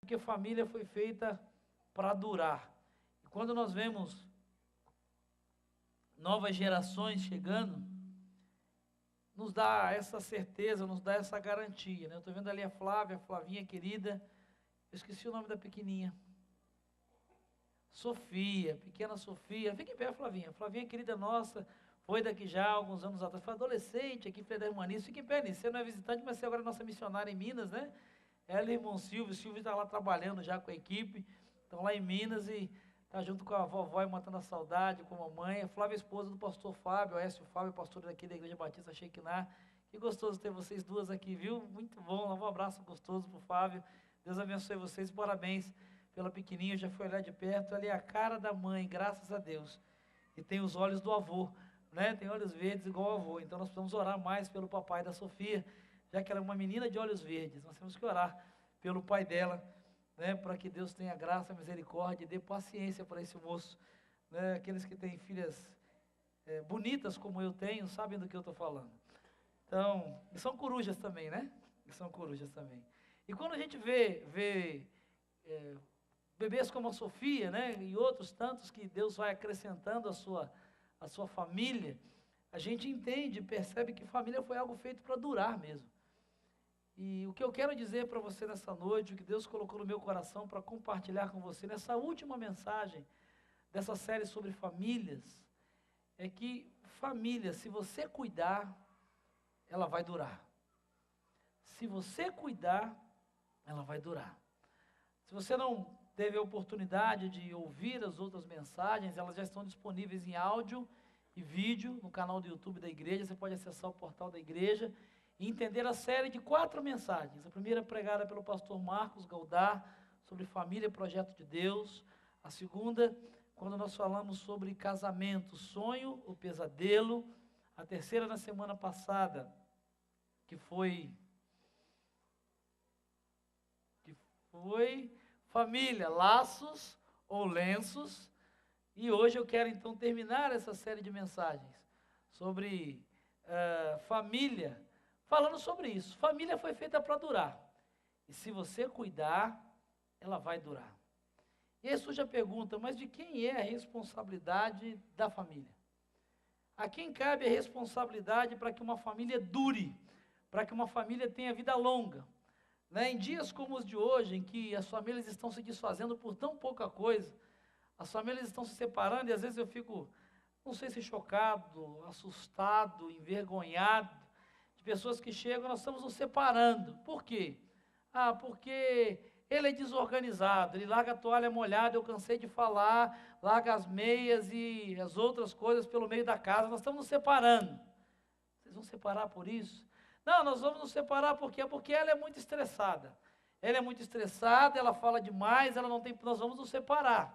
porque família foi feita para durar. E quando nós vemos novas gerações chegando, nos dá essa certeza, nos dá essa garantia, né? Eu estou vendo ali a Flávia, a Flavinha querida, eu esqueci o nome da pequenininha. Sofia, pequena Sofia, fica em pé, Flavinha. Flavinha querida nossa, foi daqui já alguns anos atrás, foi adolescente aqui, filha da irmã Nisso, fica em pé nisso. Você não é visitante, mas você agora é nossa missionária em Minas, né? Ela e o irmão Silvio, o Silvio está lá trabalhando já com a equipe, estão lá em Minas e está junto com a vovó e matando a saudade, com a mamãe. A Flávia, esposa do pastor Fábio, Aécio Fábio, pastor daqui da Igreja Batista Shekinah. Que gostoso ter vocês duas aqui, viu? Muito bom, um abraço gostoso para o Fábio. Deus abençoe vocês, parabéns pela pequenininha, já foi olhar de perto, ali é a cara da mãe, graças a Deus. E tem os olhos do avô, né? Tem olhos verdes igual ao avô, então nós precisamos orar mais pelo papai da Sofia, já que ela é uma menina de olhos verdes, nós temos que orar pelo pai dela, né? Para que Deus tenha graça, misericórdia e dê paciência para esse moço, né? Aqueles que têm filhas bonitas como eu tenho, sabem do que eu estou falando. Então, e são corujas também, né? E são corujas também. E quando a gente vê bebês como a Sofia, né, e outros tantos que Deus vai acrescentando a sua família, a gente entende, percebe que família foi algo feito para durar mesmo. E o que eu quero dizer para você nessa noite, o que Deus colocou no meu coração para compartilhar com você nessa última mensagem dessa série sobre famílias, é que família, se você cuidar, ela vai durar. Se você cuidar, ela vai durar. Se você não teve a oportunidade de ouvir as outras mensagens, elas já estão disponíveis em áudio e vídeo no canal do YouTube da igreja. Você pode acessar o portal da igreja e entender a série de 4 mensagens. A primeira pregada pelo pastor Marcos Galdar, sobre família e projeto de Deus. A segunda, quando nós falamos sobre casamento, sonho ou pesadelo. A terceira, na semana passada, que foi família, laços ou lenços. E hoje eu quero então terminar essa série de mensagens sobre família, falando sobre isso. Família foi feita para durar. E se você cuidar, ela vai durar. E aí surge a pergunta, mas de quem é a responsabilidade da família? A quem cabe a responsabilidade para que uma família dure, para que uma família tenha vida longa? Né? Em dias como os de hoje, em que as famílias estão se desfazendo por tão pouca coisa, as famílias estão se separando, e às vezes eu fico, não sei se chocado, assustado, envergonhado, de pessoas que chegam, nós estamos nos separando. Por quê? Porque ele é desorganizado, ele larga a toalha molhada, eu cansei de falar, larga as meias e as outras coisas pelo meio da casa, nós estamos nos separando. Vocês vão separar por isso? Não, nós vamos nos separar porque ela é muito estressada. Ela é muito estressada, ela fala demais, ela não tem, nós vamos nos separar.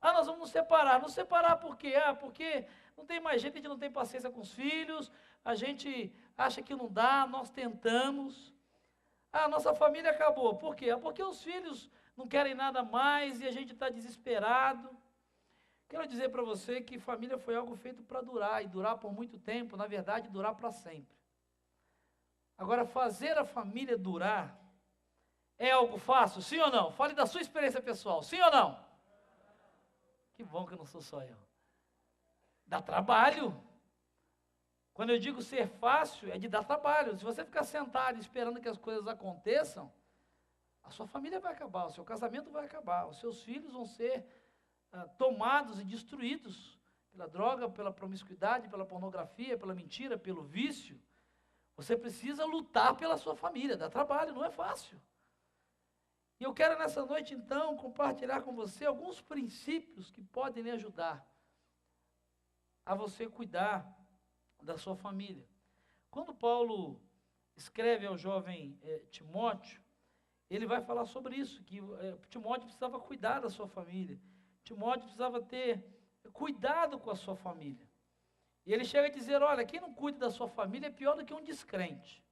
Nós vamos nos separar. Nos separar por quê? Porque não tem mais jeito, a gente não tem paciência com os filhos, a gente acha que não dá, nós tentamos. Nossa família acabou. Por quê? Porque os filhos não querem nada mais e a gente está desesperado. Quero dizer para você que família foi algo feito para durar, e durar por muito tempo, na verdade, durar para sempre. Agora, fazer a família durar é algo fácil, sim ou não? Fale da sua experiência pessoal, sim ou não? Que bom que não sou só eu. Dá trabalho. Quando eu digo ser fácil, é de dar trabalho. Se você ficar sentado esperando que as coisas aconteçam, a sua família vai acabar, o seu casamento vai acabar, os seus filhos vão ser tomados e destruídos pela droga, pela promiscuidade, pela pornografia, pela mentira, pelo vício. Você precisa lutar pela sua família, dá trabalho, não é fácil. E eu quero nessa noite então compartilhar com você alguns princípios que podem lhe ajudar a você cuidar da sua família. Quando Paulo escreve ao jovem Timóteo, ele vai falar sobre isso, que Timóteo precisava cuidar da sua família. Timóteo precisava ter cuidado com a sua família. E ele chega a dizer, olha, quem não cuida da sua família é pior do que um descrente.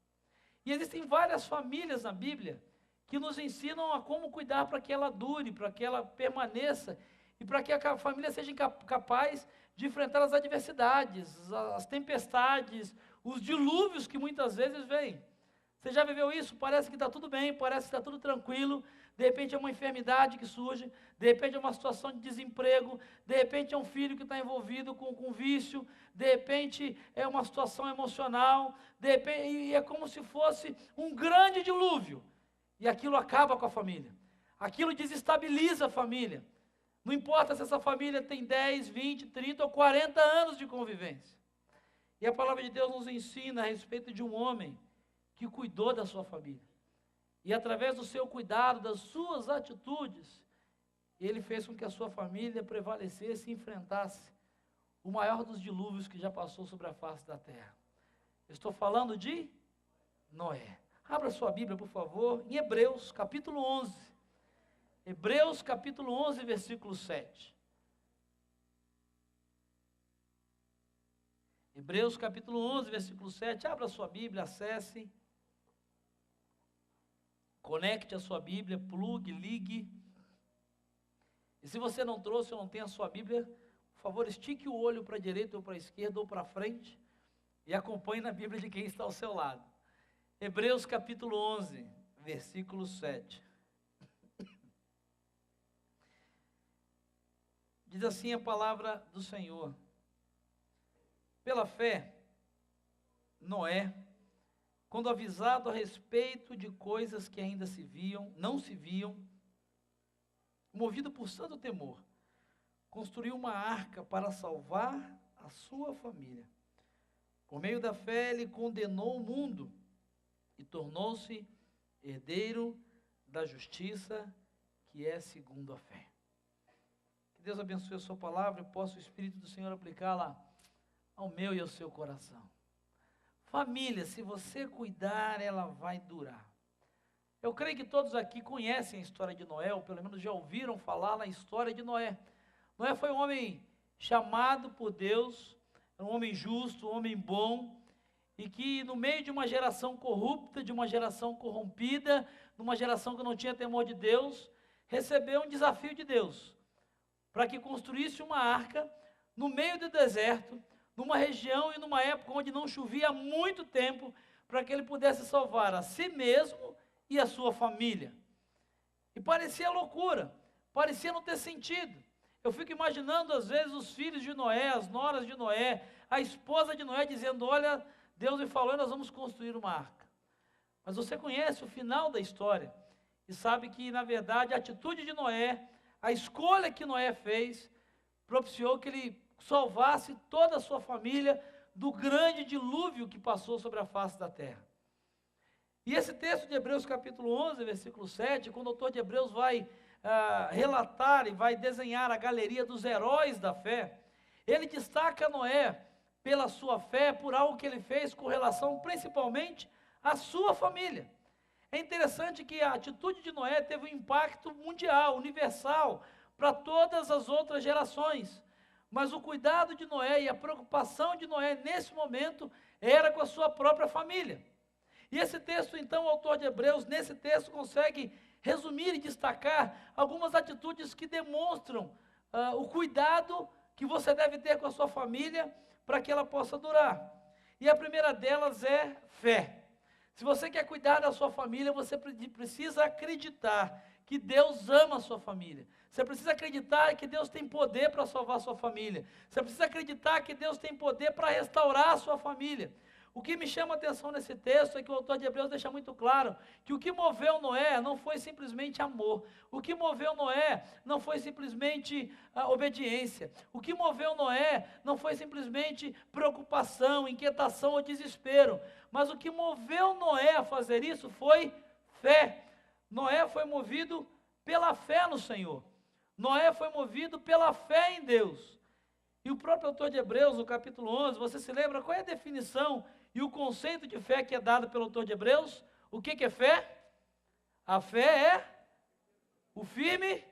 E existem várias famílias na Bíblia que nos ensinam a como cuidar para que ela dure, para que ela permaneça, e para que a família seja capaz de enfrentar as adversidades, as tempestades, os dilúvios que muitas vezes vêm. Você já viveu isso? Parece que está tudo bem, parece que está tudo tranquilo, de repente é uma enfermidade que surge, de repente é uma situação de desemprego, de repente é um filho que está envolvido com vício, de repente é uma situação emocional, de repente, e é como se fosse um grande dilúvio, e aquilo acaba com a família, aquilo desestabiliza a família, não importa se essa família tem 10, 20, 30 ou 40 anos de convivência. E a palavra de Deus nos ensina a respeito de um homem que cuidou da sua família. E através do seu cuidado, das suas atitudes, ele fez com que a sua família prevalecesse e enfrentasse o maior dos dilúvios que já passou sobre a face da terra. Eu estou falando de Noé. Abra sua Bíblia, por favor, em Hebreus, capítulo 11. Hebreus, capítulo 11, versículo 7. Hebreus, capítulo 11, versículo 7. Abra sua Bíblia, acesse. Conecte a sua Bíblia, plugue, ligue. E se você não trouxe ou não tem a sua Bíblia, por favor, estique o olho para a direita ou para a esquerda ou para frente e acompanhe na Bíblia de quem está ao seu lado. Hebreus capítulo 11, versículo 7. Diz assim a palavra do Senhor: pela fé, Noé, quando avisado a respeito de coisas que ainda não se viam, movido por santo temor, construiu uma arca para salvar a sua família. Por meio da fé, ele condenou o mundo e tornou-se herdeiro da justiça, que é segundo a fé. Que Deus abençoe a sua palavra e possa o Espírito do Senhor aplicá-la ao meu e ao seu coração. Família, se você cuidar, ela vai durar. Eu creio que todos aqui conhecem a história de Noé, ou pelo menos já ouviram falar na história de Noé. Noé foi um homem chamado por Deus, um homem justo, um homem bom, e que no meio de uma geração corrupta, de uma geração corrompida, de uma geração que não tinha temor de Deus, recebeu um desafio de Deus, para que construísse uma arca no meio do deserto, numa região e numa época onde não chovia há muito tempo, para que ele pudesse salvar a si mesmo e a sua família. E parecia loucura, parecia não ter sentido. Eu fico imaginando às vezes os filhos de Noé, as noras de Noé, a esposa de Noé dizendo: olha, Deus me falou, nós vamos construir uma arca. Mas você conhece o final da história e sabe que, na verdade, a atitude de Noé, a escolha que Noé fez, propiciou que ele salvasse toda a sua família do grande dilúvio que passou sobre a face da terra. E esse texto de Hebreus capítulo 11, versículo 7, quando o autor de Hebreus vai relatar e vai desenhar a galeria dos heróis da fé, ele destaca Noé pela sua fé, por algo que ele fez com relação principalmente à sua família. É interessante que a atitude de Noé teve um impacto mundial, universal, para todas as outras gerações. Mas o cuidado de Noé e a preocupação de Noé nesse momento era com a sua própria família. E esse texto, então, o autor de Hebreus, nesse texto, consegue resumir e destacar algumas atitudes que demonstram o cuidado que você deve ter com a sua família para que ela possa durar. E a primeira delas é fé. Se você quer cuidar da sua família, você precisa acreditar que Deus ama a sua família. Você precisa acreditar que Deus tem poder para salvar a sua família. Você precisa acreditar que Deus tem poder para restaurar a sua família. O que me chama a atenção nesse texto é que o autor de Hebreus deixa muito claro que o que moveu Noé não foi simplesmente amor. O que moveu Noé não foi simplesmente obediência. O que moveu Noé não foi simplesmente preocupação, inquietação ou desespero. Mas o que moveu Noé a fazer isso foi fé. Noé foi movido pela fé no Senhor. Noé foi movido pela fé em Deus. E o próprio autor de Hebreus, no capítulo 11, você se lembra qual é a definição e o conceito de fé que é dado pelo autor de Hebreus? O que é fé? A fé é o firme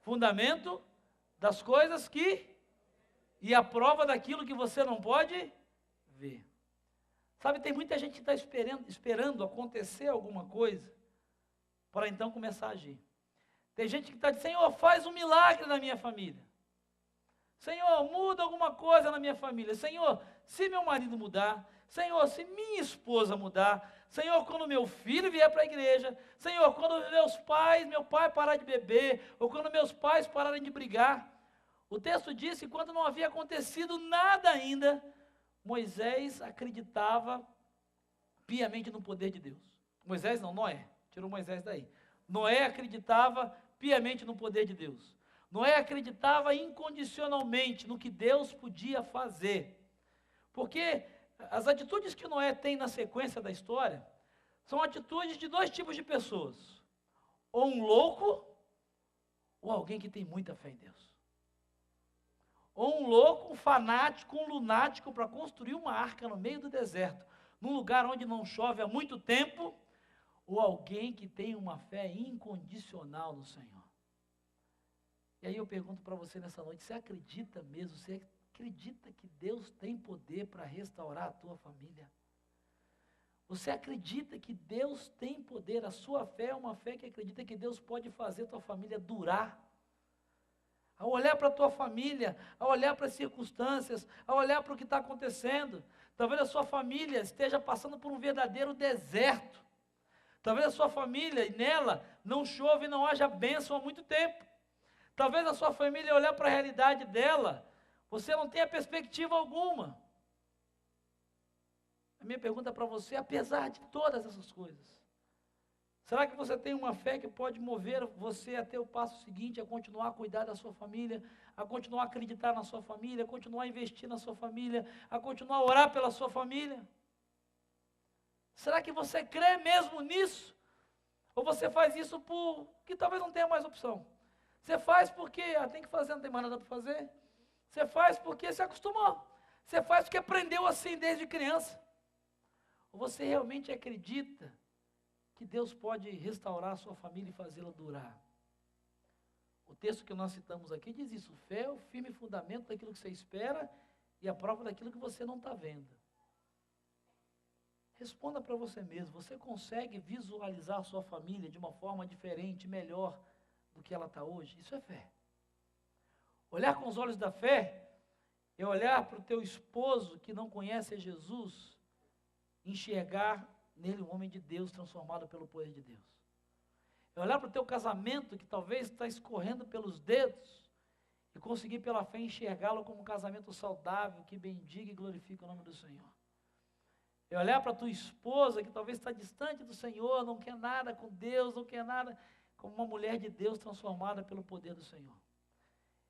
fundamento das coisas e a prova daquilo que você não pode ver. Sabe, tem muita gente que está esperando acontecer alguma coisa para então começar a agir. Tem gente que está dizendo: Senhor, faz um milagre na minha família. Senhor, muda alguma coisa na minha família. Senhor, se meu marido mudar. Senhor, se minha esposa mudar. Senhor, quando meu filho vier para a igreja, Senhor, quando meu pai parar de beber, ou quando meus pais pararem de brigar. O texto diz que quando não havia acontecido nada ainda, Moisés acreditava piamente no poder de Deus. Moisés não, Noé, tirou Moisés daí. Noé acreditava piamente no poder de Deus. Noé acreditava incondicionalmente no que Deus podia fazer. Porque as atitudes que Noé tem na sequência da história são atitudes de dois tipos de pessoas: ou um louco, ou alguém que tem muita fé em Deus. Ou um louco, um fanático, um lunático para construir uma arca no meio do deserto, num lugar onde não chove há muito tempo, ou alguém que tem uma fé incondicional no Senhor. E aí eu pergunto para você nessa noite: você acredita mesmo, você acredita que Deus tem poder para restaurar a tua família? Você acredita que Deus tem poder? A sua fé é uma fé que acredita que Deus pode fazer a tua família durar? Ao olhar para a tua família, ao olhar para as circunstâncias, ao olhar para o que está acontecendo, talvez a sua família esteja passando por um verdadeiro deserto. Talvez a sua família, e nela, não chove e não haja bênção há muito tempo. Talvez a sua família, olhar para a realidade dela, você não tenha perspectiva alguma. A minha pergunta para você: apesar de todas essas coisas, será que você tem uma fé que pode mover você até o passo seguinte, a continuar a cuidar da sua família, a continuar a acreditar na sua família, a continuar a investir na sua família, a continuar a orar pela sua família? Será que você crê mesmo nisso? Ou você faz isso porque talvez não tenha mais opção? Você faz porque tem que fazer, não tem mais nada para fazer? Você faz porque se acostumou? Você faz porque aprendeu assim desde criança? Ou você realmente acredita que Deus pode restaurar a sua família e fazê-la durar? O texto que nós citamos aqui diz isso: fé é o firme fundamento daquilo que você espera e a prova daquilo que você não está vendo. Responda para você mesmo: você consegue visualizar a sua família de uma forma diferente, melhor do que ela está hoje? Isso é fé. Olhar com os olhos da fé é olhar para o teu esposo que não conhece a Jesus, enxergar nele um homem de Deus transformado pelo poder de Deus. É olhar para o teu casamento que talvez está escorrendo pelos dedos e conseguir pela fé enxergá-lo como um casamento saudável, que bendiga e glorifica o nome do Senhor. É olhar para a tua esposa que talvez está distante do Senhor, não quer nada com Deus, não quer nada, como uma mulher de Deus transformada pelo poder do Senhor.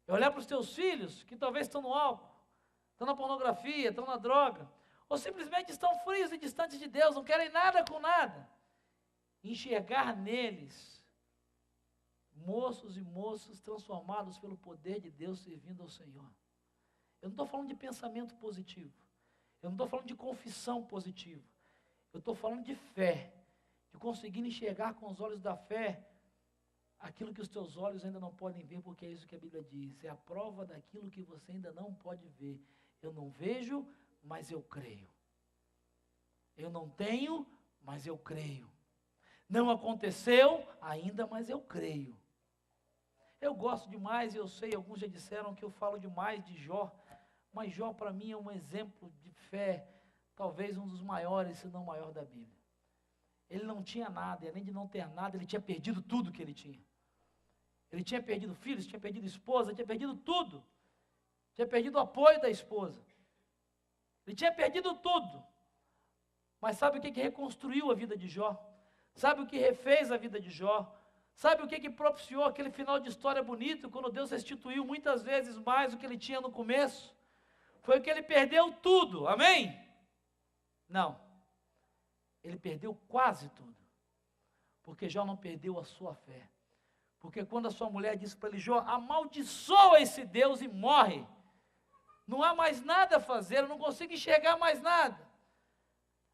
É olhar para os teus filhos que talvez estão no álcool, estão na pornografia, estão na droga, ou simplesmente estão frios e distantes de Deus, não querem nada com nada. Enxergar neles moços e moças transformados pelo poder de Deus, servindo ao Senhor. Eu não estou falando de pensamento positivo, eu não estou falando de confissão positiva, eu estou falando de fé, de conseguir enxergar com os olhos da fé aquilo que os teus olhos ainda não podem ver, porque é isso que a Bíblia diz: é a prova daquilo que você ainda não pode ver. Eu não vejo, mas eu creio. Eu não tenho, mas eu creio. Não aconteceu ainda, mas eu creio. Eu gosto demais, e eu sei, alguns já disseram que eu falo demais de Jó, mas Jó para mim é um exemplo de fé, talvez um dos maiores, se não o maior da Bíblia. Ele não tinha nada, e além de não ter nada, ele tinha perdido tudo que ele tinha. Ele tinha perdido filhos, tinha perdido esposa, tinha perdido tudo. Tinha perdido o apoio da esposa. Ele tinha perdido tudo. Mas sabe o que reconstruiu a vida de Jó? Sabe o que refez a vida de Jó? Sabe o que propiciou aquele final de história bonito, quando Deus restituiu muitas vezes mais do que ele tinha no começo? Foi que ele perdeu tudo, amém? Não. Ele perdeu quase tudo. Porque Jó não perdeu a sua fé. Porque quando a sua mulher disse para ele: Jó, amaldiçoa esse Deus e morre. Não há mais nada a fazer, eu não consigo enxergar mais nada.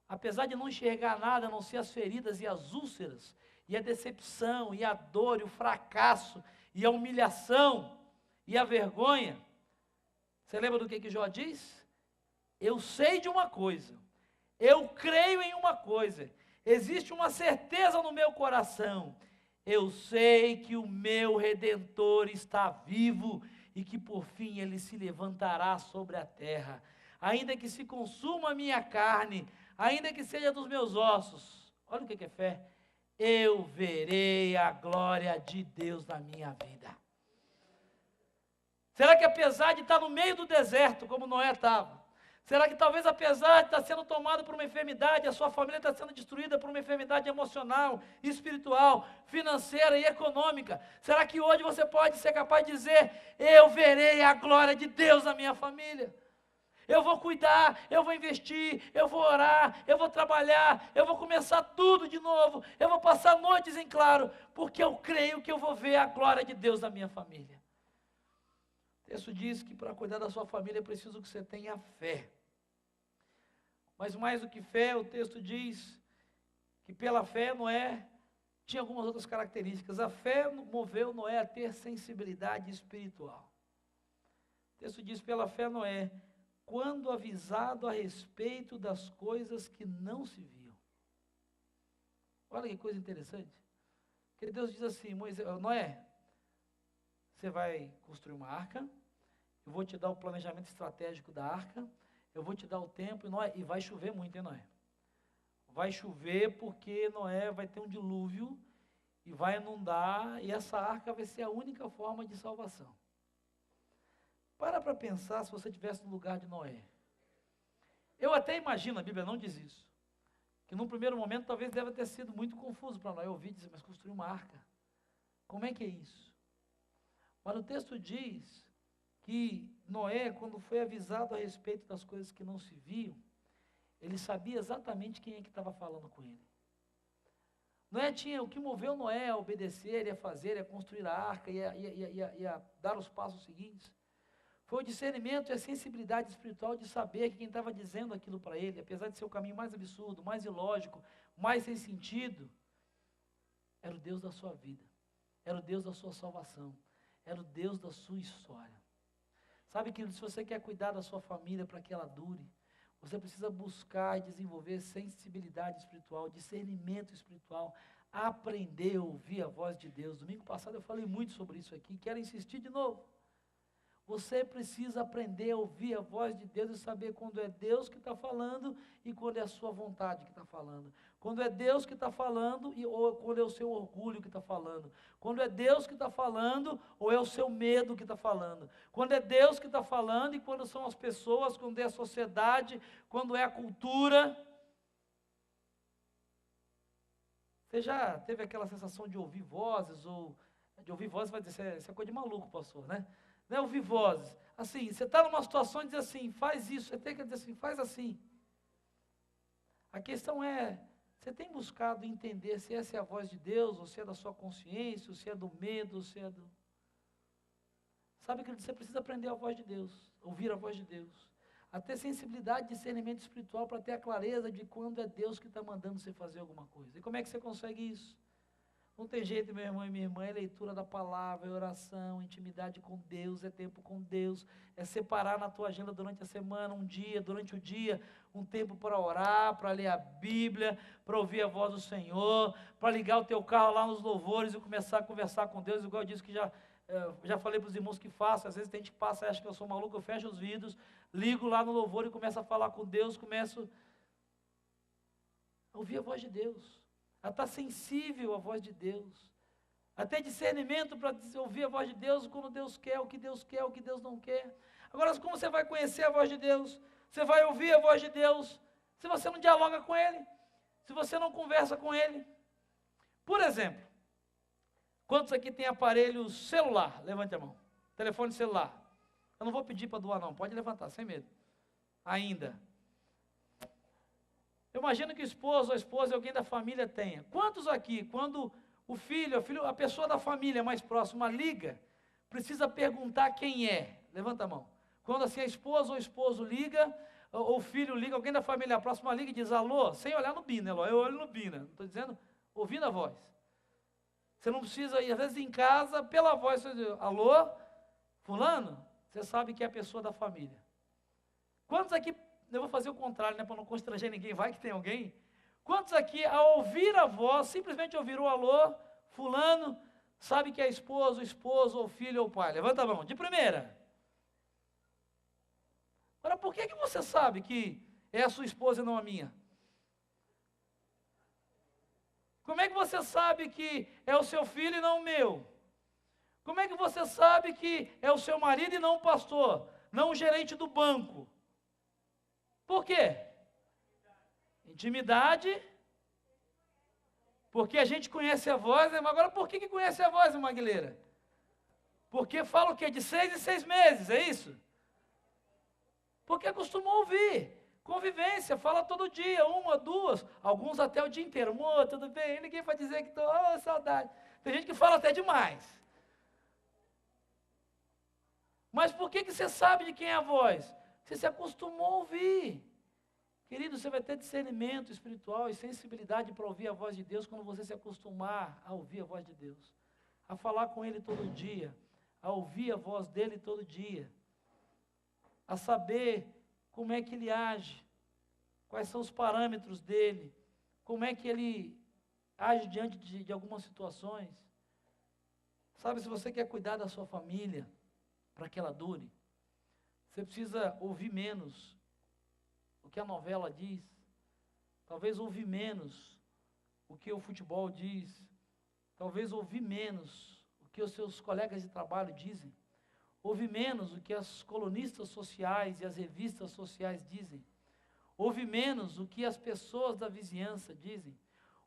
Apesar de não enxergar nada, a não ser as feridas e as úlceras, e a decepção, e a dor, e o fracasso, e a humilhação, e a vergonha. Você lembra do que Jó diz? Eu sei de uma coisa, eu creio em uma coisa, existe uma certeza no meu coração, eu sei que o meu Redentor está vivo, e que por fim ele se levantará sobre a terra. Ainda que se consuma a minha carne, ainda que seja dos meus ossos, olha o que é fé, eu verei a glória de Deus na minha vida. Será que apesar de estar no meio do deserto, como Noé estava, será que talvez apesar de estar sendo tomado por uma enfermidade, a sua família está sendo destruída por uma enfermidade emocional, espiritual, financeira e econômica, será que hoje você pode ser capaz de dizer, eu verei a glória de Deus na minha família? Eu vou cuidar, eu vou investir, eu vou orar, eu vou trabalhar, eu vou começar tudo de novo, eu vou passar noites em claro, porque eu creio que eu vou ver a glória de Deus na minha família. O texto diz que para cuidar da sua família é preciso que você tenha fé. Mas mais do que fé, o texto diz que pela fé Noé tinha algumas outras características. A fé moveu Noé a ter sensibilidade espiritual. O texto diz, pela fé Noé, quando avisado a respeito das coisas que não se viam. Olha que coisa interessante. Porque Deus diz assim, Noé, você vai construir uma arca, eu vou te dar o planejamento estratégico da arca, eu vou te dar o tempo, e vai chover muito, hein, Noé? Vai chover porque Noé vai ter um dilúvio e vai inundar, e essa arca vai ser a única forma de salvação. Para pensar se você estivesse no lugar de Noé. Eu até imagino, a Bíblia não diz isso, que num primeiro momento talvez deva ter sido muito confuso para Noé ouvir e dizer, mas construir uma arca, como é que é isso? Mas o texto diz que Noé, quando foi avisado a respeito das coisas que não se viam, ele sabia exatamente quem é que estava falando com ele. Noé tinha, o que moveu Noé a obedecer, a fazer, a construir a arca e a dar os passos seguintes, foi o discernimento e a sensibilidade espiritual de saber que quem estava dizendo aquilo para ele, apesar de ser o caminho mais absurdo, mais ilógico, mais sem sentido, era o Deus da sua vida, era o Deus da sua salvação, era o Deus da sua história. Sabe, querido, se você quer cuidar da sua família para que ela dure, você precisa buscar e desenvolver sensibilidade espiritual, discernimento espiritual, aprender a ouvir a voz de Deus. Domingo passado eu falei muito sobre isso aqui, quero insistir de novo. Você precisa aprender a ouvir a voz de Deus e saber quando é Deus que está falando e quando é a sua vontade que está falando. Quando é Deus que está falando ou quando é o seu orgulho que está falando. Quando é Deus que está falando ou é o seu medo que está falando. Quando é Deus que está falando e quando são as pessoas, quando é a sociedade, quando é a cultura. Você já teve aquela sensação de ouvir vozes ou de ouvir vozes, vai dizer, isso é coisa de maluco, pastor, né? Não é ouvir vozes. Assim, você está numa situação e diz assim, faz isso, você tem que dizer assim, faz assim. A questão é, você tem buscado entender se essa é a voz de Deus, ou se é da sua consciência, ou se é do medo, ou se é do... Sabe que você precisa aprender a voz de Deus, ouvir a voz de Deus. A ter sensibilidade, discernimento espiritual, para ter a clareza de quando é Deus que está mandando você fazer alguma coisa. E como é que você consegue isso? Não tem jeito, meu irmão e minha irmã, é leitura da palavra, é oração, intimidade com Deus, é tempo com Deus, é separar na tua agenda durante a semana, um dia, durante o dia, um tempo para orar, para ler a Bíblia, para ouvir a voz do Senhor, para ligar o teu carro lá nos louvores e começar a conversar com Deus, igual eu disse que já falei para os irmãos que façam, às vezes tem gente que passa e acha que eu sou maluco, eu fecho os vidros, ligo lá no louvor e começo a falar com Deus, começo a ouvir a voz de Deus. A estar sensível à voz de Deus, a ter discernimento para ouvir a voz de Deus, quando Deus quer, o que Deus quer, o que Deus não quer. Agora, como você vai conhecer a voz de Deus? Você vai ouvir a voz de Deus, se você não dialoga com Ele, se você não conversa com Ele. Por exemplo, quantos aqui tem aparelho celular? Levante a mão. Telefone celular. Eu não vou pedir para doar não, pode levantar, sem medo. Ainda. Eu imagino que o esposo, a esposa e alguém da família tenha. Quantos aqui, quando o filho, a pessoa da família mais próxima liga, precisa perguntar quem é? Levanta a mão. Quando assim a esposa ou o esposo liga, ou o filho liga, alguém da família próxima liga e diz alô, sem olhar no Bina, eu olho no Bina, não estou dizendo, ouvindo a voz. Você não precisa ir, às vezes em casa, pela voz, você diz, alô, fulano, você sabe que é a pessoa da família. Quantos aqui... Eu vou fazer o contrário, né, para não constranger ninguém, vai que tem alguém. Quantos aqui, ao ouvir a voz, simplesmente ouvir o alô, fulano, sabe que é esposo, ou filho ou pai? Levanta a mão, de primeira. Agora, por que você sabe que é a sua esposa e não a minha? Como é que você sabe que é o seu filho e não o meu? Como é que você sabe que é o seu marido e não o pastor, não o gerente do banco? Por quê? Intimidade. Porque a gente conhece a voz, né? Agora por que conhece a voz, irmã Aguilera? Porque fala o quê? De 6 em 6 meses, é isso? Porque acostumou a ouvir. Convivência, fala todo dia, uma, duas, alguns até o dia inteiro. Amor, tudo bem? Ninguém vai dizer que estou, oh, saudade. Tem gente que fala até demais. Mas por que você sabe de quem é a voz? Você se acostumou a ouvir. Querido, você vai ter discernimento espiritual e sensibilidade para ouvir a voz de Deus quando você se acostumar a ouvir a voz de Deus. A falar com Ele todo dia, a ouvir a voz dEle todo dia. A saber como é que Ele age, quais são os parâmetros dEle, como é que Ele age diante de algumas situações. Sabe, se você quer cuidar da sua família, para que ela dure, você precisa ouvir menos o que a novela diz, talvez ouvir menos o que o futebol diz, talvez ouvir menos o que os seus colegas de trabalho dizem, ouvir menos o que as colunistas sociais e as revistas sociais dizem, ouvir menos o que as pessoas da vizinhança dizem,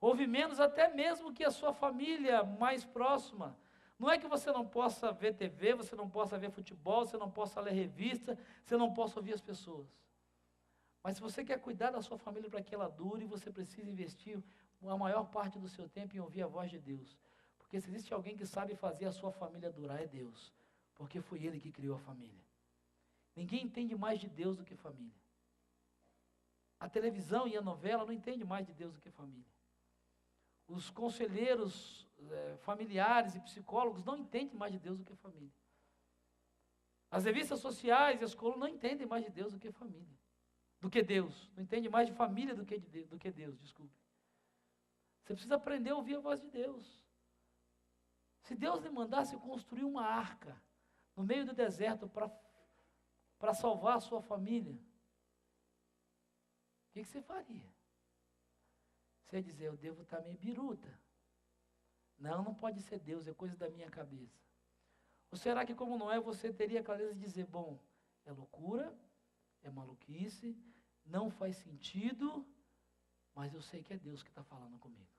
ouvir menos até mesmo o que a sua família mais próxima. Não é que você não possa ver TV, você não possa ver futebol, você não possa ler revista, você não possa ouvir as pessoas. Mas se você quer cuidar da sua família para que ela dure, você precisa investir a maior parte do seu tempo em ouvir a voz de Deus. Porque se existe alguém que sabe fazer a sua família durar, é Deus. Porque foi Ele que criou a família. Ninguém entende mais de Deus do que família. A televisão e a novela não entendem mais de Deus do que família. Os conselheiros familiares e psicólogos não entendem mais de Deus do que família. As revistas sociais e as colunas não entendem mais de Deus do que família. Do que Deus. Não entende mais de família do que Deus, desculpe. Você precisa aprender a ouvir a voz de Deus. Se Deus lhe mandasse construir uma arca no meio do deserto para salvar a sua família, o que você faria? Você ia dizer, eu devo estar meio biruta. Não pode ser Deus, é coisa da minha cabeça. Ou será que como não é, você teria a clareza de dizer, bom, é loucura, é maluquice, não faz sentido, mas eu sei que é Deus que está falando comigo.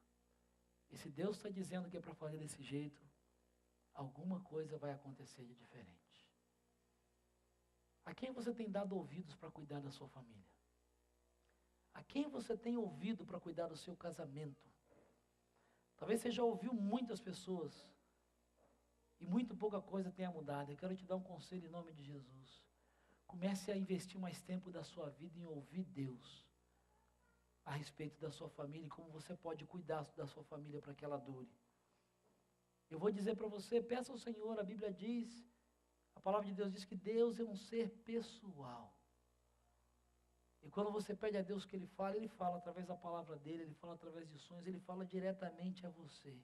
E se Deus está dizendo que é para fazer desse jeito, alguma coisa vai acontecer de diferente. A quem você tem dado ouvidos para cuidar da sua família? A quem você tem ouvido para cuidar do seu casamento? Talvez você já ouviu muitas pessoas e muito pouca coisa tenha mudado. Eu quero te dar um conselho em nome de Jesus. Comece a investir mais tempo da sua vida em ouvir Deus a respeito da sua família e como você pode cuidar da sua família para que ela dure. Eu vou dizer para você, peça ao Senhor, a Bíblia diz, a palavra de Deus diz que Deus é um ser pessoal. E quando você pede a Deus que Ele fala através da palavra dEle, Ele fala através de sonhos, Ele fala diretamente a você.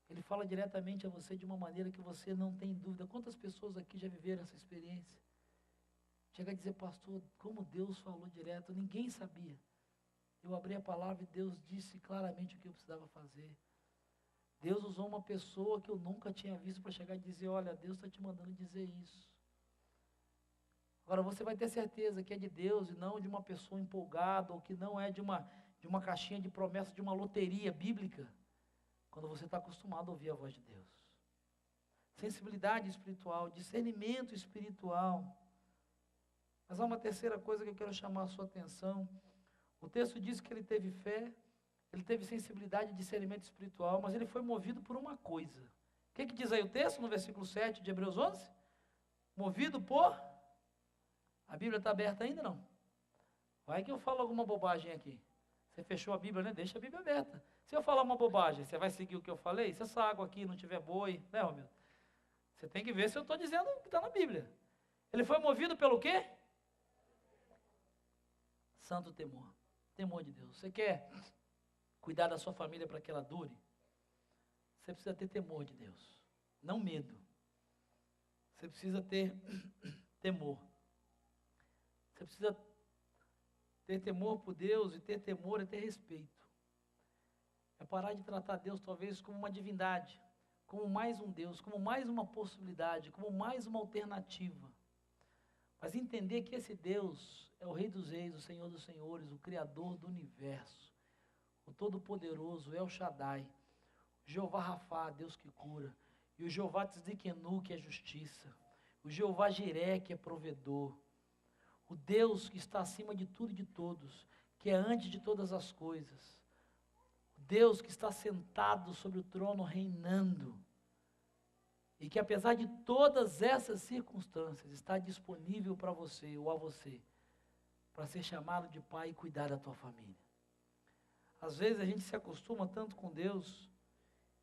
Ele fala diretamente a você de uma maneira que você não tem dúvida. Quantas pessoas aqui já viveram essa experiência? Chega a dizer, pastor, como Deus falou direto, ninguém sabia. Eu abri a palavra e Deus disse claramente o que eu precisava fazer. Deus usou uma pessoa que eu nunca tinha visto para chegar e dizer, olha, Deus está te mandando dizer isso. Agora você vai ter certeza que é de Deus e não de uma pessoa empolgada, ou que não é de uma caixinha de promessa, de uma loteria bíblica, quando você está acostumado a ouvir a voz de Deus. Sensibilidade espiritual, discernimento espiritual. Mas há uma terceira coisa que eu quero chamar a sua atenção. O texto diz que ele teve fé, ele teve sensibilidade e discernimento espiritual, mas ele foi movido por uma coisa. O que diz aí o texto no versículo 7 de Hebreus 11? Movido por... A Bíblia está aberta ainda não? Vai que eu falo alguma bobagem aqui. Você fechou a Bíblia, né? Deixa a Bíblia aberta. Se eu falar uma bobagem, você vai seguir o que eu falei? Se essa água aqui não tiver boi, né, Romildo? Você tem que ver se eu estou dizendo o que está na Bíblia. Ele foi movido pelo quê? Santo temor. Temor de Deus. Você quer cuidar da sua família para que ela dure? Você precisa ter temor de Deus. Não medo. Você precisa ter temor. Você precisa ter temor por Deus, e ter temor é ter respeito. É parar de tratar Deus talvez como uma divindade, como mais um Deus, como mais uma possibilidade, como mais uma alternativa. Mas entender que esse Deus é o Rei dos Reis, o Senhor dos Senhores, o Criador do universo, o Todo-Poderoso, El Shaddai, o Jeová Rafá, Deus que cura, e o Jeová Tzidkenu, que é justiça, o Jeová Jiré, que é provedor, o Deus que está acima de tudo e de todos, que é antes de todas as coisas, o Deus que está sentado sobre o trono reinando, e que apesar de todas essas circunstâncias, está disponível para você ou a você, para ser chamado de pai e cuidar da tua família. Às vezes a gente se acostuma tanto com Deus,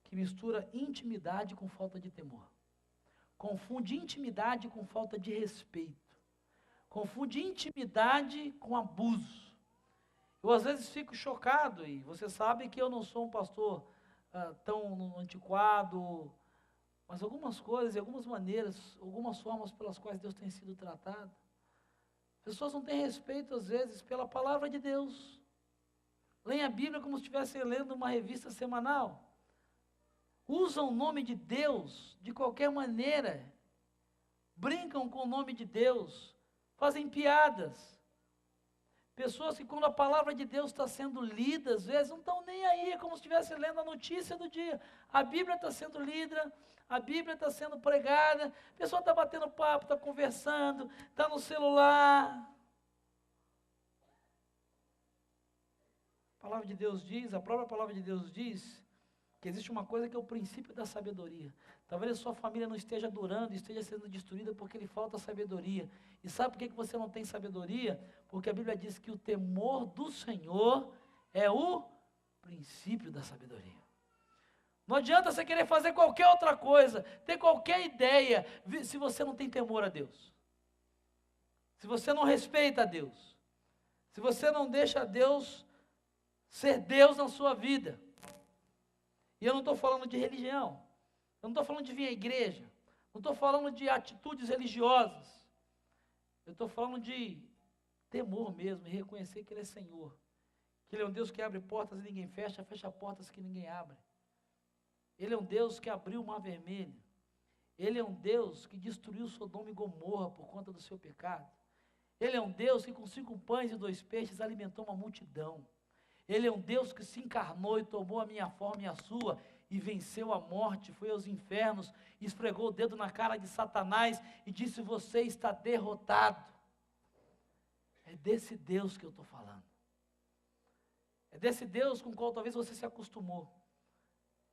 que mistura intimidade com falta de temor. Confunde intimidade com falta de respeito. Confunde intimidade com abuso. Eu às vezes fico chocado, e você sabe que eu não sou um pastor tão antiquado, mas algumas coisas, algumas maneiras, algumas formas pelas quais Deus tem sido tratado. Pessoas não têm respeito, às vezes, pela palavra de Deus. Leem a Bíblia como se estivessem lendo uma revista semanal. Usam o nome de Deus de qualquer maneira. Brincam com o nome de Deus. Fazem piadas. Pessoas que quando a palavra de Deus está sendo lida, às vezes não estão nem aí, é como se estivesse lendo a notícia do dia. A Bíblia está sendo lida, a Bíblia está sendo pregada, a pessoa está batendo papo, está conversando, está no celular. A palavra de Deus diz, a própria palavra de Deus diz, que existe uma coisa que é o princípio da sabedoria. Talvez a sua família não esteja adorando, esteja sendo destruída porque lhe falta sabedoria. E sabe por que você não tem sabedoria? Porque a Bíblia diz que o temor do Senhor é o princípio da sabedoria. Não adianta você querer fazer qualquer outra coisa, ter qualquer ideia, se você não tem temor a Deus. Se você não respeita a Deus. Se você não deixa Deus ser Deus na sua vida. E eu não estou falando de religião. Eu não estou falando de vir à igreja. Não estou falando de atitudes religiosas. Eu estou falando de temor mesmo, e reconhecer que Ele é Senhor. Que Ele é um Deus que abre portas e ninguém fecha, fecha portas que ninguém abre. Ele é um Deus que abriu o mar vermelho. Ele é um Deus que destruiu Sodoma e Gomorra por conta do seu pecado. Ele é um Deus que com 5 pães e 2 peixes alimentou uma multidão. Ele é um Deus que se encarnou e tomou a minha forma e a sua, e venceu a morte, foi aos infernos, esfregou o dedo na cara de Satanás e disse: você está derrotado. É desse Deus que eu estou falando. É desse Deus com o qual talvez você se acostumou.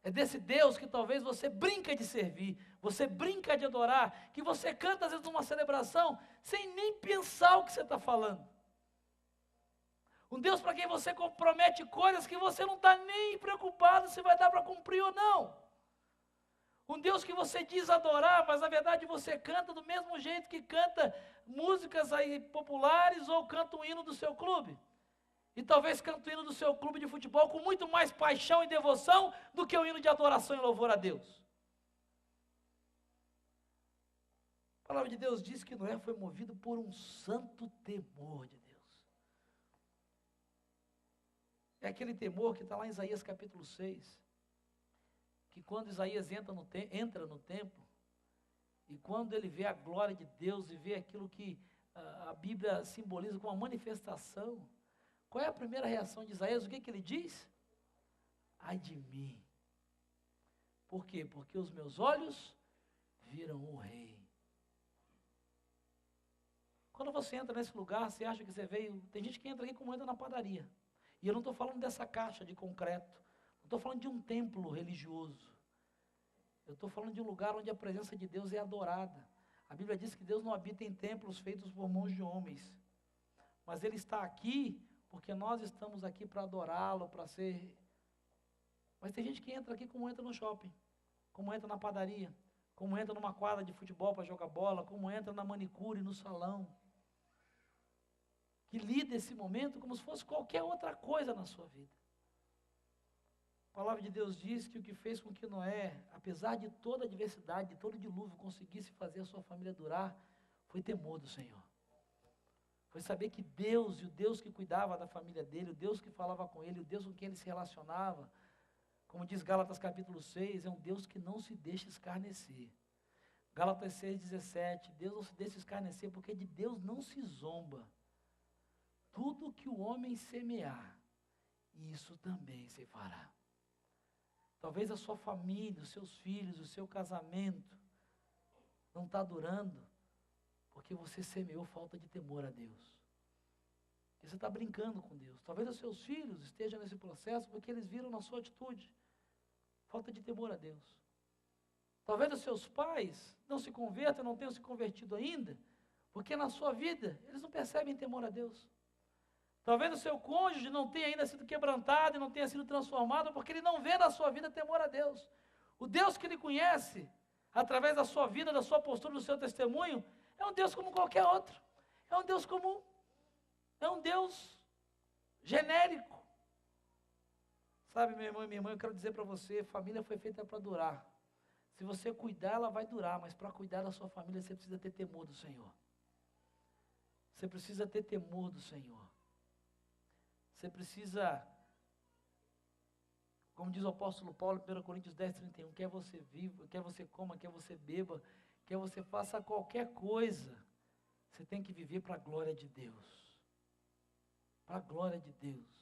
É desse Deus que talvez você brinca de servir, você brinca de adorar, que você canta às vezes numa celebração, sem nem pensar o que você está falando. Um Deus para quem você compromete coisas que você não está nem preocupado se vai dar para cumprir ou não. Um Deus que você diz adorar, mas na verdade você canta do mesmo jeito que canta músicas aí populares ou canta um hino do seu clube. E talvez canta o hino do seu clube de futebol com muito mais paixão e devoção do que o hino de adoração e louvor a Deus. A palavra de Deus diz que Noé foi movido por um santo temor de Deus. É aquele temor que está lá em Isaías capítulo 6, que quando Isaías entra no templo, e quando ele vê a glória de Deus e vê aquilo que a Bíblia simboliza como uma manifestação, qual é a primeira reação de Isaías? O que ele diz? Ai de mim. Por quê? Porque os meus olhos viram o Rei. Quando você entra nesse lugar, você acha que você veio... Tem gente que entra aqui como entra na padaria. E eu não estou falando dessa caixa de concreto. Não estou falando de um templo religioso. Eu estou falando de um lugar onde a presença de Deus é adorada. A Bíblia diz que Deus não habita em templos feitos por mãos de homens. Mas Ele está aqui porque nós estamos aqui para adorá-lo, para ser... Mas tem gente que entra aqui como entra no shopping, como entra na padaria, como entra numa quadra de futebol para jogar bola, como entra na manicure, no salão. Que lida esse momento como se fosse qualquer outra coisa na sua vida. A palavra de Deus diz que o que fez com que Noé, apesar de toda a adversidade, de todo o dilúvio, conseguisse fazer a sua família durar, foi temor do Senhor. Foi saber que Deus, e o Deus que cuidava da família dele, o Deus que falava com ele, o Deus com quem ele se relacionava, Como diz Gálatas capítulo 6, é um Deus que não se deixa escarnecer. Gálatas 6,17, Deus não se deixa escarnecer, porque de Deus não se zomba. Tudo que o homem semear, isso também se fará. Talvez a sua família, os seus filhos, o seu casamento não está durando, porque você semeou falta de temor a Deus. Você está brincando com Deus. Talvez os seus filhos estejam nesse processo porque eles viram na sua atitude falta de temor a Deus. Talvez os seus pais não se convertam, não tenham se convertido ainda, porque na sua vida eles não percebem temor a Deus. Talvez o seu cônjuge não tenha ainda sido quebrantado e não tenha sido transformado, porque ele não vê na sua vida temor a Deus. O Deus que ele conhece, através da sua vida, da sua postura, do seu testemunho, é um Deus como qualquer outro. É um Deus comum. É um Deus genérico. Sabe, meu irmão e minha irmã, eu quero dizer para você, família foi feita para durar. Se você cuidar, ela vai durar, mas para cuidar da sua família, você precisa ter temor do Senhor. Você precisa ter temor do Senhor. Você precisa, como diz o apóstolo Paulo, 1 Coríntios 10:31, quer você viva, quer você coma, quer você beba, quer você faça qualquer coisa, você tem que viver para a glória de Deus. Para a glória de Deus.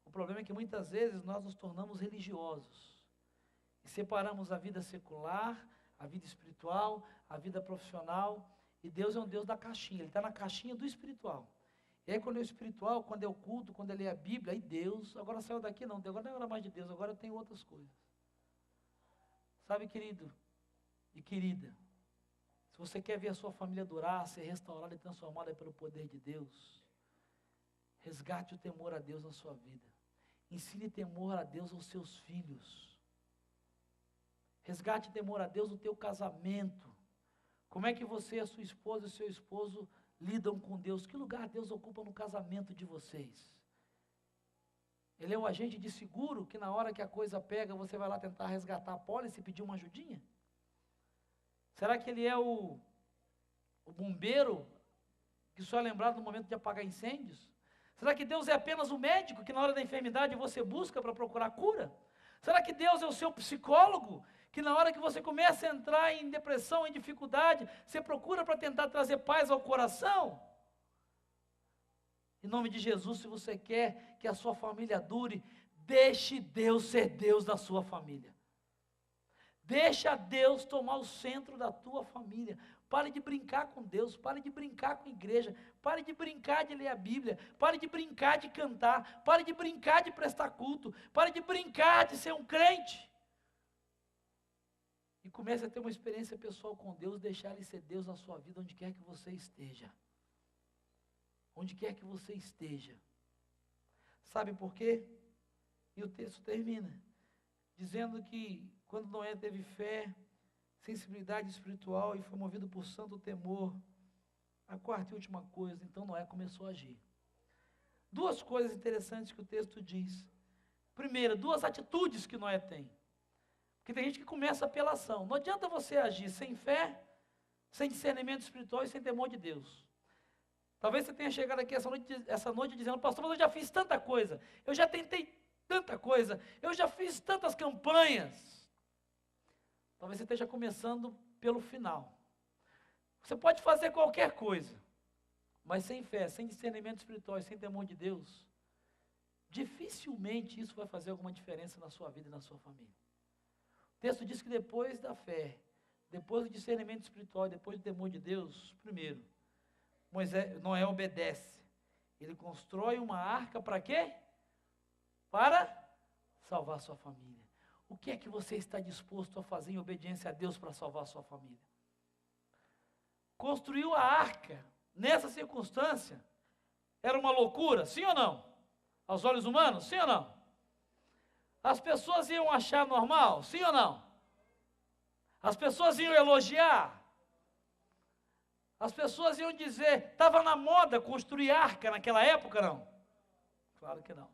O problema é que muitas vezes nós nos tornamos religiosos e separamos a vida secular, a vida espiritual, a vida profissional, e Deus é um Deus da caixinha, Ele está na caixinha do espiritual. E aí quando é o espiritual, quando é o culto, quando é ler a Bíblia, aí Deus, agora saiu daqui não, agora não é hora mais de Deus, agora eu tenho outras coisas. Sabe, querido e querida, se você quer ver a sua família durar, ser restaurada e transformada pelo poder de Deus, resgate o temor a Deus na sua vida. Ensine temor a Deus aos seus filhos. Resgate temor a Deus no teu casamento. Como é que você, a sua esposa e o seu esposo lidam com Deus? Que lugar Deus ocupa no casamento de vocês? Ele é um agente de seguro que na hora que a coisa pega, você vai lá tentar resgatar a pólice e pedir uma ajudinha? Será que ele é o bombeiro que só é lembrado no momento de apagar incêndios? Será que Deus é apenas o médico que na hora da enfermidade você busca para procurar cura? Será que Deus é o seu psicólogo que na hora que você começa a entrar em depressão, em dificuldade, você procura para tentar trazer paz ao coração? Em nome de Jesus, se você quer que a sua família dure, deixe Deus ser Deus da sua família. Deixa Deus tomar o centro da tua família. Pare de brincar com Deus, pare de brincar com a igreja, pare de brincar de ler a Bíblia, pare de brincar de cantar, pare de brincar de prestar culto, pare de brincar de ser um crente. E comece a ter uma experiência pessoal com Deus, deixar Ele ser Deus na sua vida, onde quer que você esteja. Onde quer que você esteja. Sabe por quê? E o texto termina dizendo que quando Noé teve fé, sensibilidade espiritual e foi movido por santo temor, a quarta e última coisa, então Noé começou a agir. Duas coisas interessantes que o texto diz. Primeiro, duas atitudes que Noé tem. Porque tem gente que começa pela ação. Não adianta você agir sem fé, sem discernimento espiritual e sem temor de Deus. Talvez você tenha chegado aqui essa noite dizendo, pastor, mas eu já fiz tanta coisa, eu já tentei tanta coisa, eu já fiz tantas campanhas. Talvez você esteja começando pelo final. Você pode fazer qualquer coisa, mas sem fé, sem discernimento espiritual e sem temor de Deus, dificilmente isso vai fazer alguma diferença na sua vida e na sua família. O texto diz que depois da fé, depois do discernimento espiritual, depois do temor de Deus, primeiro, Noé obedece. Ele constrói uma arca para quê? Para salvar sua família. O que é que você está disposto a fazer em obediência a Deus para salvar a sua família? Construiu a arca, nessa circunstância, era uma loucura, sim ou não? Aos olhos humanos, sim ou não? As pessoas iam achar normal, sim ou não? As pessoas iam elogiar. As pessoas iam dizer, estava na moda construir arca naquela época, não? Claro que não.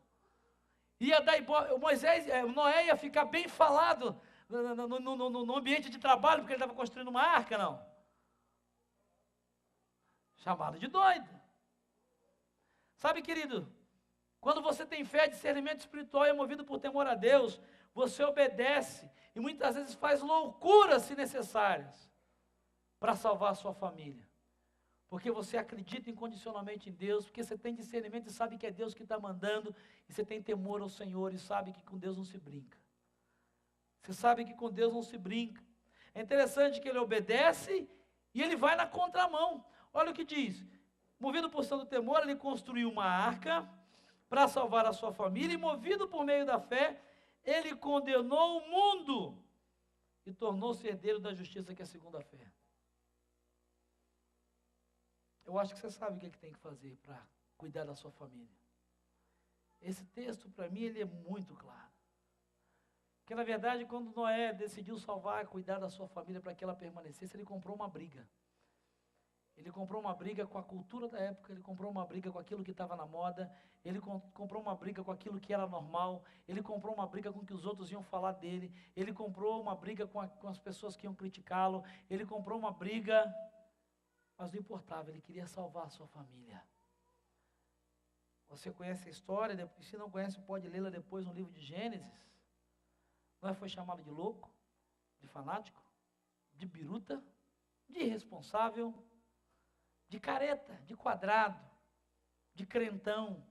Noé ia ficar bem falado no ambiente de trabalho, porque ele estava construindo uma arca, não? Chamado de doido. Sabe, querido, Quando você tem fé, discernimento espiritual e é movido por temor a Deus, você obedece e muitas vezes faz loucuras se necessárias para salvar a sua família. Porque você acredita incondicionalmente em Deus, porque você tem discernimento e sabe que é Deus que está mandando, e você tem temor ao Senhor e sabe que com Deus não se brinca. Você sabe que com Deus não se brinca. É interessante que ele obedece e ele vai na contramão. Olha o que diz: movido por santo temor, ele construiu uma arca para salvar a sua família, e movido por meio da fé, ele condenou o mundo e tornou-se herdeiro da justiça, que é segundo a fé. Eu acho que você sabe o que tem que fazer para cuidar da sua família. Esse texto, para mim, ele é muito claro. Porque, na verdade, quando Noé decidiu salvar, cuidar da sua família para que ela permanecesse, ele comprou uma briga. Ele comprou uma briga com a cultura da época, ele comprou uma briga com aquilo que estava na moda, ele comprou uma briga com aquilo que era normal, ele comprou uma briga com o que os outros iam falar dele, ele comprou uma briga com as pessoas que iam criticá-lo, ele comprou uma briga, mas não importava, ele queria salvar a sua família. Você conhece a história, se não conhece pode lê-la depois no livro de Gênesis. Noé foi chamado de louco, de fanático, de biruta, de irresponsável, de careta, de quadrado, de crentão,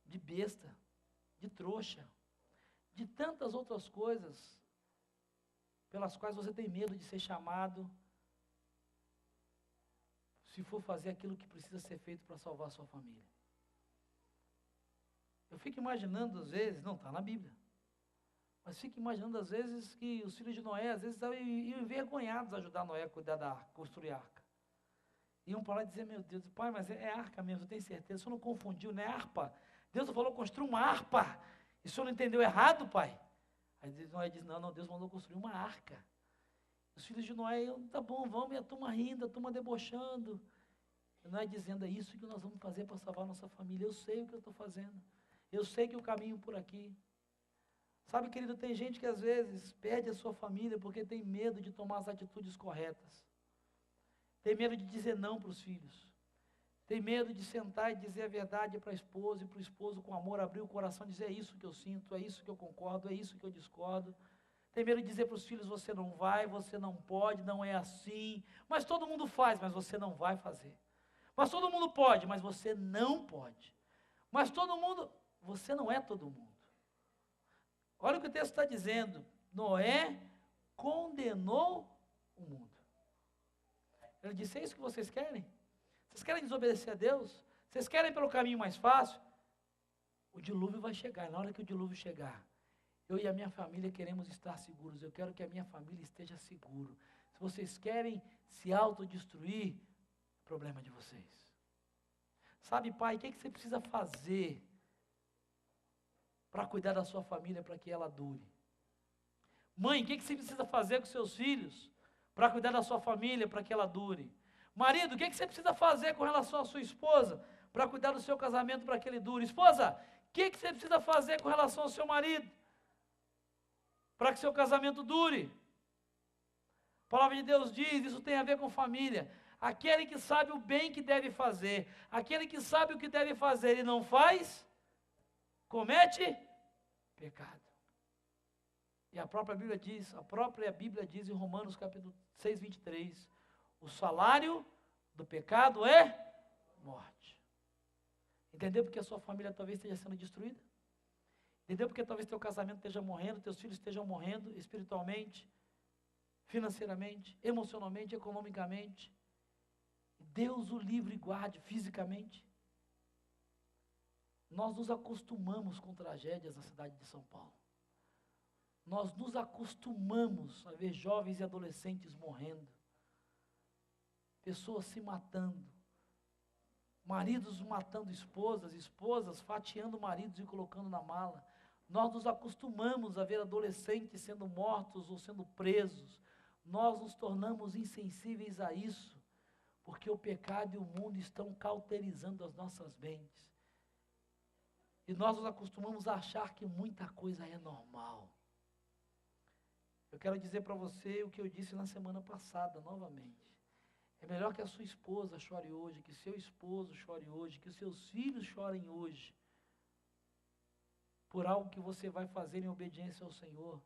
de besta, de trouxa, de tantas outras coisas pelas quais você tem medo de ser chamado, se for fazer aquilo que precisa ser feito para salvar a sua família. Eu fico imaginando às vezes, não está na Bíblia, mas fico imaginando às vezes que os filhos de Noé, às vezes, iam envergonhados a ajudar Noé a cuidar da arca, construir a arca. Iam para lá e dizer: meu Deus, pai, mas é arca mesmo, eu tenho certeza, o senhor não confundiu, não é harpa? Deus falou construir uma harpa, e o senhor não entendeu errado, pai? Aí Noé diz: não, Deus mandou construir uma arca. Os filhos de Noé, tá bom, vamos, e a turma rindo, a turma debochando. E Noé dizendo: é isso que nós vamos fazer para salvar a nossa família, eu sei o que eu estou fazendo, eu sei que o caminho por aqui. Sabe, querido, tem gente que às vezes perde a sua família porque tem medo de tomar as atitudes corretas. Tem medo de dizer não para os filhos. Tem medo de sentar e dizer a verdade para a esposa e para o esposo com amor, abrir o coração e dizer: é isso que eu sinto, é isso que eu concordo, é isso que eu discordo. Tem medo de dizer para os filhos: você não vai, você não pode, não é assim. Mas todo mundo faz, mas você não vai fazer. Mas todo mundo pode, mas você não pode. Mas todo mundo, você não é todo mundo. Olha o que o texto está dizendo: Noé condenou o mundo. Ele disse: é isso que vocês querem? Vocês querem desobedecer a Deus? Vocês querem ir pelo caminho mais fácil? O dilúvio vai chegar. Na hora que o dilúvio chegar, eu e a minha família queremos estar seguros. Eu quero que a minha família esteja seguro. Se vocês querem se autodestruir, problema de vocês. Sabe, pai, o que você precisa fazer para cuidar da sua família, para que ela dure? Mãe, o que você precisa fazer com seus filhos para cuidar da sua família, para que ela dure? Marido, o que você precisa fazer com relação à sua esposa para cuidar do seu casamento, para que ele dure? Esposa, o que você precisa fazer com relação ao seu marido para que seu casamento dure? A palavra de Deus diz, isso tem a ver com família. Aquele que sabe o bem que deve fazer, aquele que sabe o que deve fazer e não faz, comete pecado. E a própria Bíblia diz em Romanos capítulo 6, 23, o salário do pecado é morte. Entendeu porque a sua família talvez esteja sendo destruída? Entendeu porque talvez teu casamento esteja morrendo, teus filhos estejam morrendo espiritualmente, financeiramente, emocionalmente, economicamente? Deus o livre e guarde fisicamente. Nós nos acostumamos com tragédias na cidade de São Paulo. Nós nos acostumamos a ver jovens e adolescentes morrendo, pessoas se matando, maridos matando esposas, esposas fatiando maridos e colocando na mala. Nós nos acostumamos a ver adolescentes sendo mortos ou sendo presos. Nós nos tornamos insensíveis a isso, porque o pecado e o mundo estão cauterizando as nossas mentes. E nós nos acostumamos a achar que muita coisa é normal. Eu quero dizer para você o que eu disse na semana passada, novamente. É melhor que a sua esposa chore hoje, que seu esposo chore hoje, que os seus filhos chorem hoje, por algo que você vai fazer em obediência ao Senhor,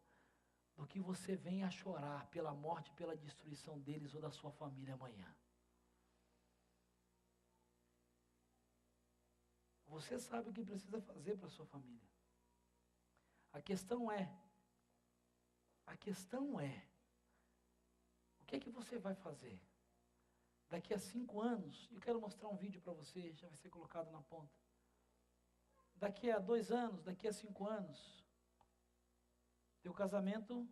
do que você venha a chorar pela morte, pela destruição deles ou da sua família amanhã. Você sabe o que precisa fazer para a sua família. A questão é, o que é que você vai fazer? Daqui a 5 anos, eu quero mostrar um vídeo para você, já vai ser colocado na ponta. Daqui a 2 anos, daqui a 5 anos, teu casamento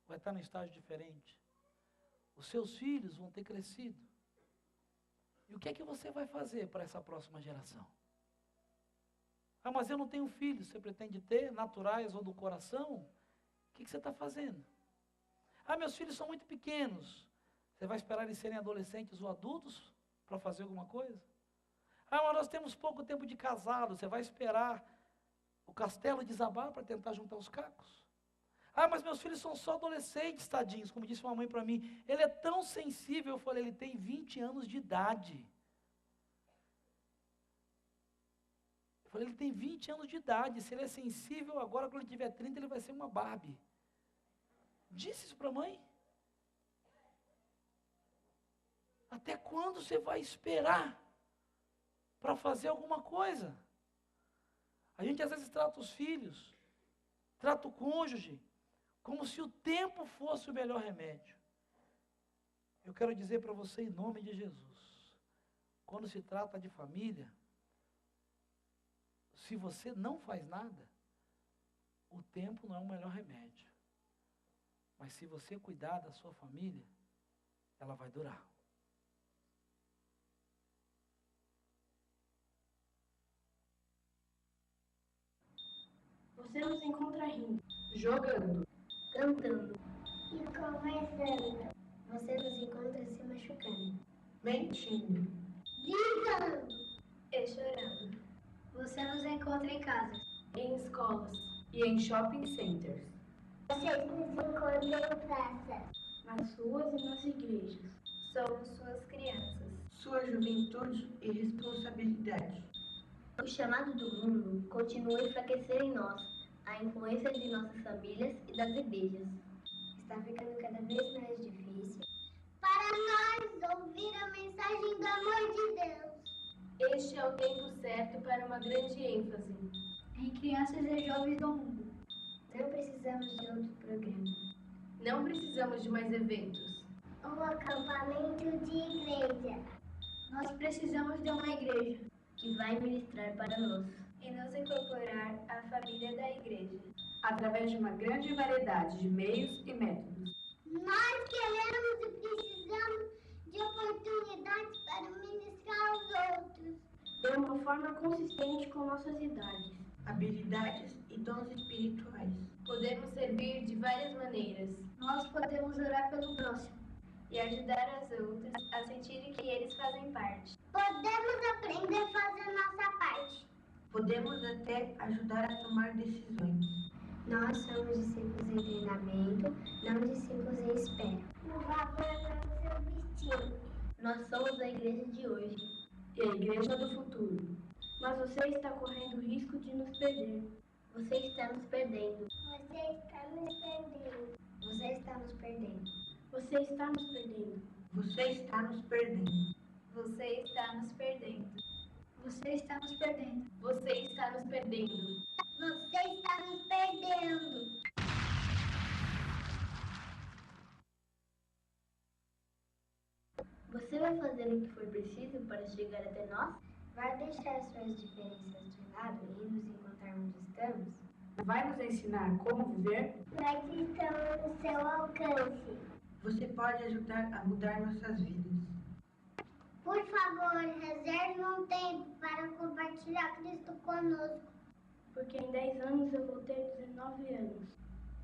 vai estar num estágio diferente. Os seus filhos vão ter crescido. E o que é que você vai fazer para essa próxima geração? Ah, mas eu não tenho filhos, você pretende ter, naturais ou do coração? O que você está fazendo? Ah, meus filhos são muito pequenos. Você vai esperar eles serem adolescentes ou adultos para fazer alguma coisa? Ah, mas nós temos pouco tempo de casado. Você vai esperar o castelo desabar para tentar juntar os cacos? Ah, mas meus filhos são só adolescentes, tadinhos, como disse uma mãe para mim. Ele é tão sensível, eu falei, ele tem 20 anos de idade. Eu falei, ele tem 20 anos de idade. Se ele é sensível, agora quando ele tiver 30, ele vai ser uma Barbie. Disse isso para a mãe. Até quando você vai esperar para fazer alguma coisa? A gente às vezes trata os filhos, trata o cônjuge, como se o tempo fosse o melhor remédio. Eu quero dizer para você em nome de Jesus, quando se trata de família, se você não faz nada, o tempo não é o melhor remédio. Mas se você cuidar da sua família, ela vai durar. Você nos encontra rindo, jogando, cantando e conversando. Você nos encontra se machucando, mentindo, brigando e chorando. Você nos encontra em casa, Em escolas e em shopping centers. Vocês nos encontram em praça, Nas ruas e nas igrejas. somos suas crianças. Sua juventude e responsabilidade. O chamado do mundo continua a enfraquecer em nós a influência de nossas famílias e das igrejas. Está ficando cada vez mais difícil para nós ouvir a mensagem do amor de Deus. Este é o tempo certo para uma grande ênfase Em crianças e jovens do mundo. Não precisamos de outro programa. Não precisamos de mais eventos. Um acampamento de igreja. Nós precisamos de uma igreja que vai ministrar para nós E nos incorporar à família da igreja. Através de uma grande variedade de meios e métodos. Nós queremos e precisamos de oportunidades para ministrar aos outros. De uma forma consistente com nossas idades, habilidades e dons espirituais. Podemos servir de várias maneiras. Nós podemos orar pelo próximo E ajudar as outras a sentirem que eles fazem parte. Podemos aprender a fazer nossa parte. Podemos até ajudar a tomar decisões. Nós somos discípulos em treinamento, não discípulos em espera. Por favor, não seu vestido. Nós somos a igreja de hoje. E a igreja do futuro. Mas você está correndo o risco de nos perder. Você está nos perdendo. Você está nos perdendo. Você está nos perdendo. Você está nos perdendo. Você está nos perdendo. Você está nos perdendo. Você está nos perdendo. Você está nos perdendo. Você está nos perdendo. Você vai fazer o que for preciso para chegar até nós? Vai deixar suas diferenças de lado e nos encontrar onde estamos? Vai nos ensinar como viver? Nós estamos no seu alcance. Você pode ajudar a mudar nossas vidas. Por favor, reserve um tempo para compartilhar Cristo conosco. Porque em 10 anos eu vou ter 19 anos.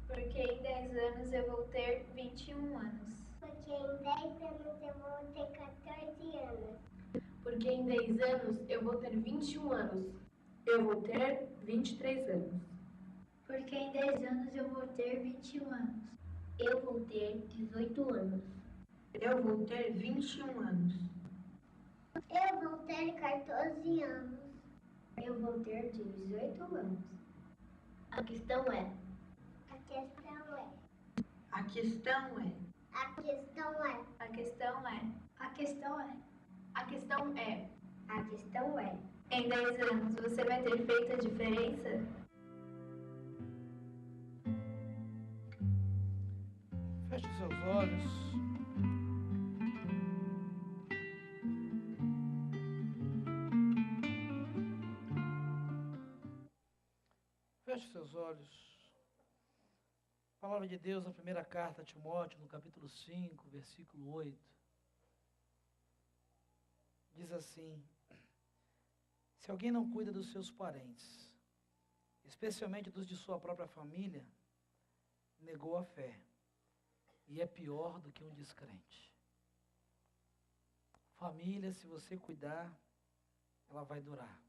Porque em 10 anos eu vou ter 21 anos. Porque em 10 anos eu vou ter 14 anos. Porque em 10 anos eu vou ter 21 anos. Eu vou ter 23 anos. Porque em 10 anos eu vou ter 21 anos. Eu vou ter 18 anos. Eu vou ter 21 anos. Eu vou ter 14 anos. Eu vou ter 18 anos. A questão é. A questão é. A questão é. A questão é. A questão é. A questão é. A questão é. A questão é. Em 10 anos você vai ter feito a diferença? Feche os seus olhos. Feche os seus olhos. A palavra de Deus na primeira carta a Timóteo, no capítulo 5, versículo 8, diz assim: se alguém não cuida dos seus parentes, especialmente dos de sua própria família, negou a fé e é pior do que um descrente. Família, se você cuidar, ela vai durar.